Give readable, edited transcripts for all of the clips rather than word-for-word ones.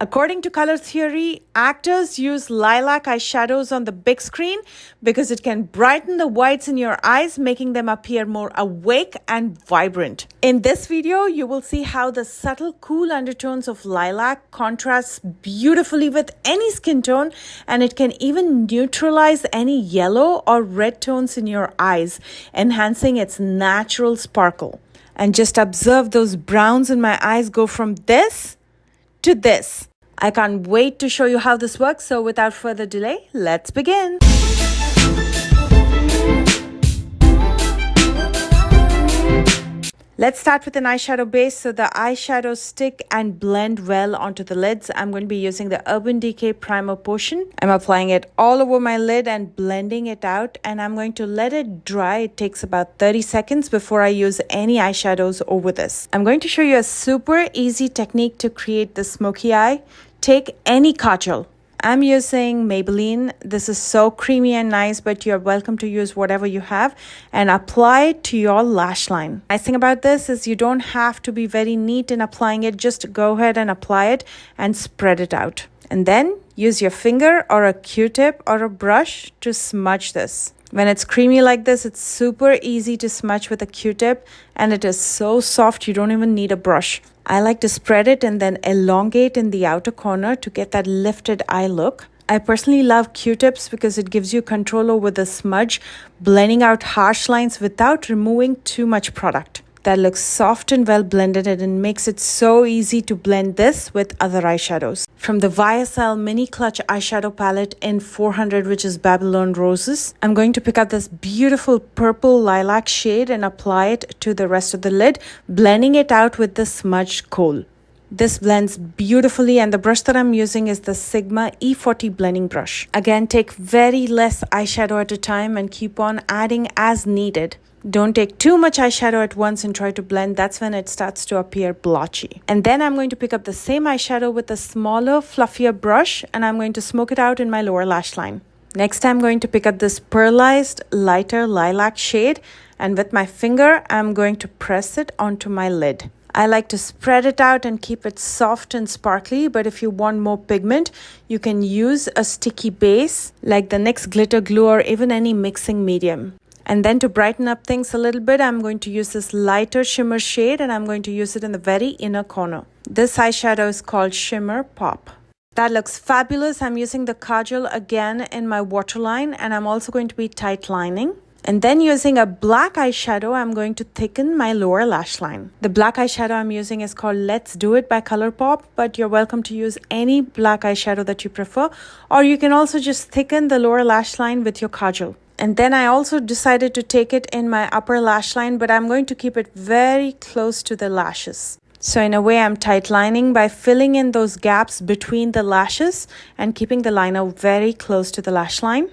According to color theory, actors use lilac eyeshadows on the big screen because it can brighten the whites in your eyes, making them appear more awake and vibrant. In this video, you will see how the subtle, cool undertones of lilac contrasts beautifully with any skin tone, and it can even neutralize any yellow or red tones in your eyes, enhancing its natural sparkle. And just observe those browns in my eyes go from this to this. I can't wait to show you how this works, so without further delay, let's begin. Let's start with an eyeshadow base so the eyeshadows stick and blend well onto the lids. I'm going to be using the Urban Decay Primer Potion. I'm applying it all over my lid and blending it out, and I'm going to let it dry. It takes about 30 seconds before I use any eyeshadows over this. I'm going to show you a super easy technique to create the smoky eye. Take any kajal. I'm using Maybelline. This is so creamy and nice, but you're welcome to use whatever you have, and apply it to your lash line. Nice thing about this is you don't have to be very neat in applying it. Just go ahead and apply it and spread it out. And then use your finger or a Q-tip or a brush to smudge this. When it's creamy like this, it's super easy to smudge with a Q-tip, and it is so soft you don't even need a brush. I like to spread it and then elongate in the outer corner to get that lifted eye look. I personally love Q-tips because it gives you control over the smudge, blending out harsh lines without removing too much product. That looks soft and well blended, and it makes it so easy to blend this with other eyeshadows. From the YSL Mini Clutch Eyeshadow Palette in 400, which is Babylon Roses, I'm going to pick up this beautiful purple lilac shade and apply it to the rest of the lid, blending it out with the smudged kohl. This blends beautifully, and the brush that I'm using is the Sigma E40 blending brush. Again, take very less eyeshadow at a time and keep on adding as needed. Don't take too much eyeshadow at once and try to blend. That's when it starts to appear blotchy. And then I'm going to pick up the same eyeshadow with a smaller, fluffier brush, and I'm going to smoke it out in my lower lash line. Next, I'm going to pick up this pearlized, lighter lilac shade, and with my finger, I'm going to press it onto my lid. I like to spread it out and keep it soft and sparkly, but if you want more pigment, you can use a sticky base like the NYX Glitter Glue or even any mixing medium. And then to brighten up things a little bit, I'm going to use this lighter shimmer shade, and I'm going to use it in the very inner corner. This eyeshadow is called Shimmer Pop. That looks fabulous. I'm using the kajal again in my waterline, and I'm also going to be tight lining. And then using a black eyeshadow, I'm going to thicken my lower lash line. The black eyeshadow I'm using is called Let's Do It by ColourPop, but you're welcome to use any black eyeshadow that you prefer, or you can also just thicken the lower lash line with your kajal. And then I also decided to take it in my upper lash line, but I'm going to keep it very close to the lashes. So in a way, I'm tight lining by filling in those gaps between the lashes and keeping the liner very close to the lash line.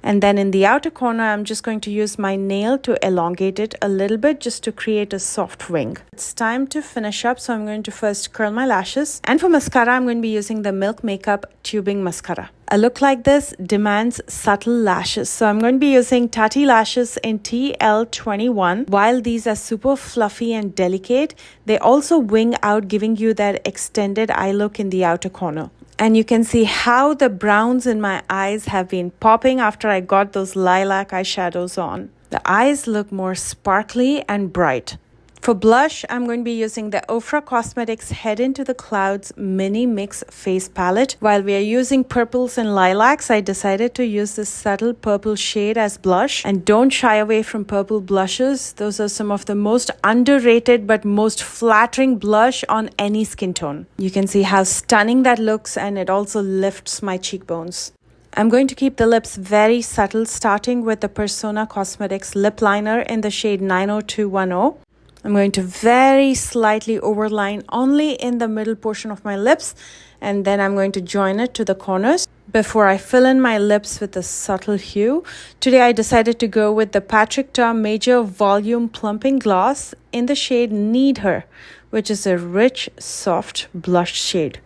And then in the outer corner, I'm just going to use my nail to elongate it a little bit just to create a soft wing. It's time to finish up, so I'm going to first curl my lashes. And for mascara, I'm going to be using the Milk Makeup Tubing Mascara. A look like this demands subtle lashes, so I'm going to be using Tatti lashes in TL21. While these are super fluffy and delicate, they also wing out, giving you that extended eye look in the outer corner. And you can see how the browns in my eyes have been popping after I got those lilac eyeshadows on. The eyes look more sparkly and bright. For blush, I'm going to be using the Ofra Cosmetics Head Into the Clouds Mini Mix Face Palette. While we are using purples and lilacs, I decided to use this subtle purple shade as blush. And don't shy away from purple blushes. Those are some of the most underrated but most flattering blush on any skin tone. You can see how stunning that looks, and it also lifts my cheekbones. I'm going to keep the lips very subtle, starting with the Persona Cosmetics Lip Liner in the shade 90210. I'm going to very slightly overline only in the middle portion of my lips, and then I'm going to join it to the corners before I fill in my lips with a subtle hue. Today I decided to go with the Patrick Ta Major Volume Plumping Gloss in the shade Need Her, which is a rich, soft blush shade.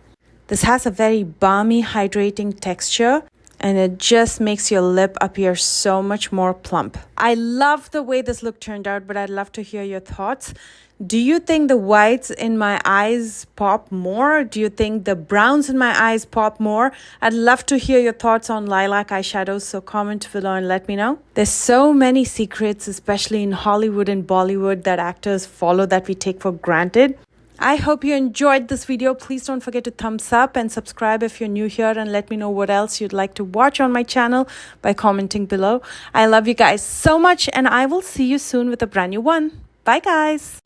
This has a very balmy, hydrating texture, and it just makes your lip appear so much more plump. I love the way this look turned out, but I'd love to hear your thoughts. Do you think the whites in my eyes pop more? Do you think the browns in my eyes pop more? I'd love to hear your thoughts on lilac eyeshadows, so comment below and let me know. There's so many secrets, especially in Hollywood and Bollywood, that actors follow that we take for granted. I hope you enjoyed this video. Please don't forget to thumbs up and subscribe if you're new here, and let me know what else you'd like to watch on my channel by commenting below. I love you guys so much, and I will see you soon with a brand new one. Bye guys.